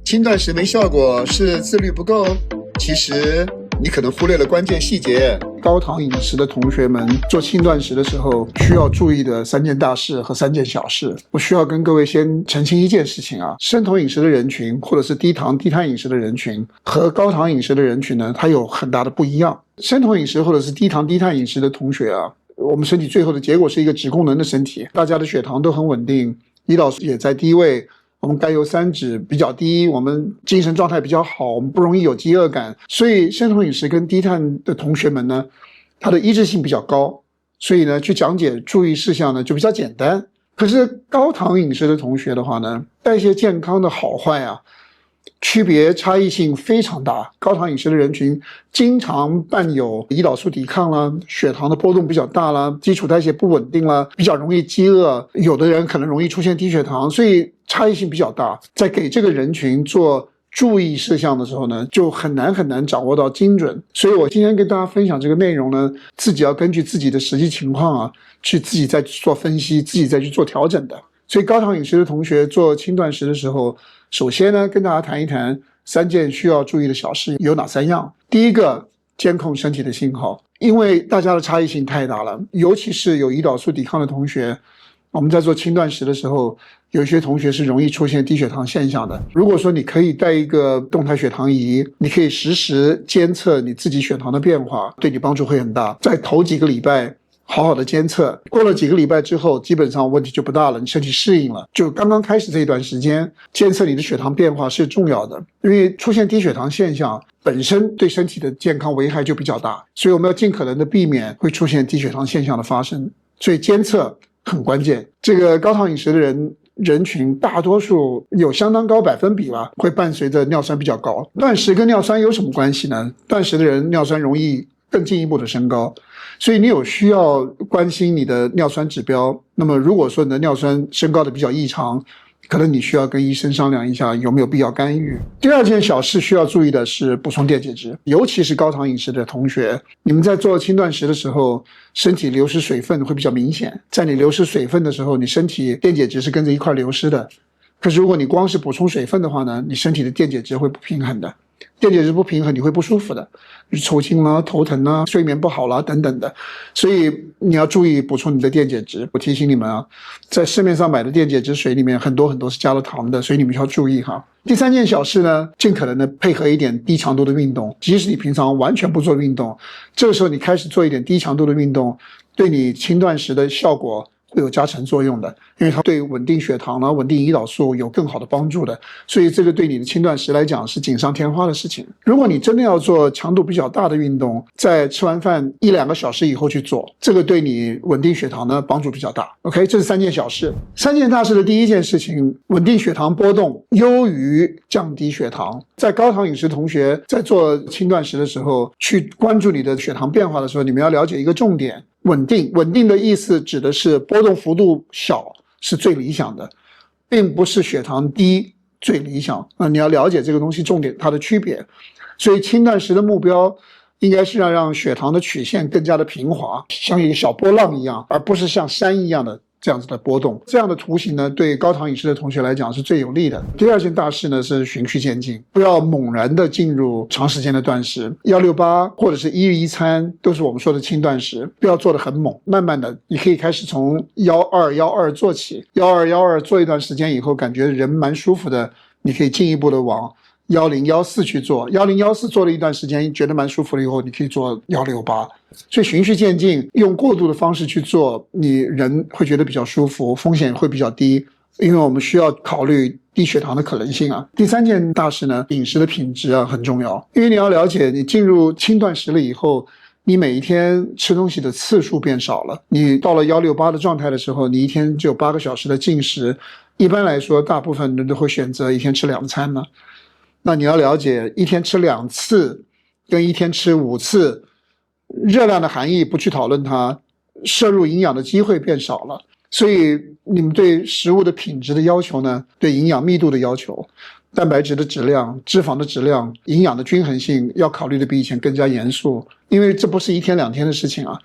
轻断食没效果是自律不够？其实你可能忽略了关键细节。高糖饮食的同学们做轻断食的时候需要注意的3件大事和3件小事，我需要跟各位先澄清一件事情啊，生酮饮食的人群或者是低糖低碳饮食的人群和高糖饮食的人群呢，它有很大的不一样。生酮饮食或者是低糖低碳饮食的同学啊，我们身体最后的结果是一个脂功能的身体，大家的血糖都很稳定，胰岛素也在低位，我们甘油三酯比较低，我们精神状态比较好，我们不容易有饥饿感。所以生酮饮食跟低碳的同学们呢，它的一致性比较高，所以呢去讲解注意事项呢就比较简单。可是高糖饮食的同学的话呢，代谢健康的好坏啊，区别差异性非常大。高糖饮食的人群经常伴有胰岛素抵抗啦，血糖的波动比较大啦，基础代谢不稳定啦，比较容易饥饿，有的人可能容易出现低血糖，所以差异性比较大。在给这个人群做注意事项的时候呢，就很难掌握到精准。所以我今天跟大家分享这个内容呢，自己要根据自己的实际情况啊，去自己再去做分析，自己再去做调整的。所以高糖饮食的同学做轻断食的时候，首先呢跟大家谈一谈3件需要注意的小事有哪3样。第一个，监控身体的信号，因为大家的差异性太大了，尤其是有胰岛素抵抗的同学，我们在做轻断食的时候，有一些同学是容易出现低血糖现象的。如果说你可以带一个动态血糖仪，你可以实时监测你自己血糖的变化，对你帮助会很大。在头几个礼拜好好的监测，过了几个礼拜之后，基本上问题就不大了，你身体适应了。就刚刚开始这一段时间，监测你的血糖变化是重要的，因为出现低血糖现象本身对身体的健康危害就比较大，所以我们要尽可能的避免会出现低血糖现象的发生，所以监测很关键。这个高糖饮食的人群大多数有相当高百分比吧，会伴随着尿酸比较高。断食跟尿酸有什么关系呢？断食的人尿酸容易更进一步的升高，所以你有需要关心你的尿酸指标。那么如果说你的尿酸升高的比较异常，可能你需要跟医生商量一下有没有必要干预。第2件小事需要注意的是补充电解质，尤其是高糖饮食的同学，你们在做轻断食的时候，身体流失水分会比较明显，在你流失水分的时候，你身体电解质是跟着一块流失的。可是如果你光是补充水分的话呢，你身体的电解质会不平衡的，电解质不平衡你会不舒服的，抽筋啦、头疼啦、睡眠不好啦等等的，所以你要注意补充你的电解质。我提醒你们啊，在市面上买的电解质水里面很多是加了糖的，所以你们要注意哈。第3件小事呢，尽可能的配合一点低强度的运动，即使你平常完全不做运动，这个时候你开始做一点低强度的运动，对你轻断食的效果会有加成作用的，因为它对稳定血糖稳定胰岛素有更好的帮助的，所以这个对你的轻断食来讲是锦上添花的事情。如果你真的要做强度比较大的运动，在吃完饭1-2个小时以后去做，这个对你稳定血糖呢帮助比较大。OK， 这是3件小事。3件大事的第1件事情，稳定血糖波动优于降低血糖。在高糖饮食同学在做轻断食的时候，去关注你的血糖变化的时候，你们要了解一个重点，稳定的意思指的是波动幅度小是最理想的，并不是血糖低最理想。你要了解这个东西重点它的区别。所以轻断食的目标应该是要让血糖的曲线更加的平滑，像一个小波浪一样，而不是像山一样的这样子的波动。这样的图形呢，对高糖饮食的同学来讲是最有利的。第2件大事呢是循序渐进，不要猛然的进入长时间的断食。168或者是1日1餐都是我们说的轻断食，不要做得很猛，慢慢的你可以开始从12做起，12做一段时间以后，感觉人蛮舒服的，你可以进一步的往1014去做，1014做了一段时间觉得蛮舒服了以后，你可以做168。所以循序渐进，用过渡的方式去做，你人会觉得比较舒服，风险会比较低，因为我们需要考虑低血糖的可能性啊。第3件大事呢，饮食的品质啊很重要，因为你要了解，你进入轻断食了以后，你每一天吃东西的次数变少了，你到了168的状态的时候，你一天只有8个小时的进食，一般来说大部分人都会选择一天吃2餐呢。那你要了解，一天吃2次跟一天吃5次，热量的含义不去讨论它，摄入营养的机会变少了。所以你们对食物的品质的要求呢，对营养密度的要求，蛋白质的质量、脂肪的质量、营养的均衡性要考虑的比以前更加严肃，因为这不是1天2天的事情啊。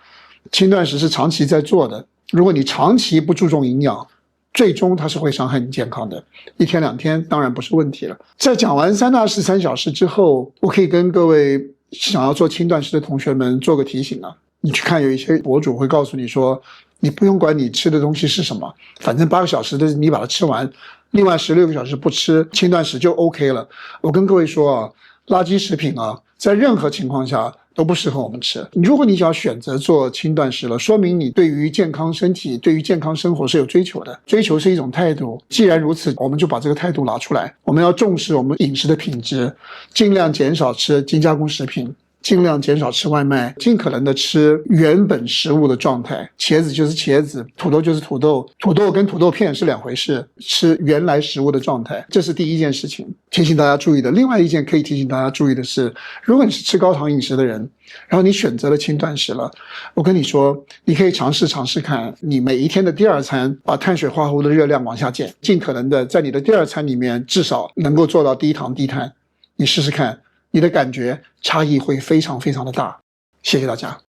轻断食是长期在做的，如果你长期不注重营养，最终它是会伤害你健康的。1天2天当然不是问题了。在讲完3大事3小事之后，我可以跟各位想要做轻断食的同学们做个提醒啊，你去看有一些博主会告诉你说，你不用管你吃的东西是什么，反正8个小时的你把它吃完，另外16个小时不吃，轻断食就 OK 了。我跟各位说啊，垃圾食品啊，在任何情况下都不适合我们吃。如果你想要选择做轻断食了，说明你对于健康身体、对于健康生活是有追求的。追求是一种态度，既然如此，我们就把这个态度拿出来。我们要重视我们饮食的品质，尽量减少吃精加工食品，尽量减少吃外卖，尽可能的吃原本食物的状态。茄子就是茄子，土豆就是土豆，土豆跟土豆片是2回事，吃原来食物的状态，这是第一件事情提醒大家注意的。另外一件可以提醒大家注意的是，如果你是吃高糖饮食的人，然后你选择了轻断食了，我跟你说，你可以尝试看，你每一天的第2餐把碳水化合物的热量往下减，尽可能的在你的第2餐里面至少能够做到低糖低碳，你试试看，你的感觉差异会非常非常的大。谢谢大家。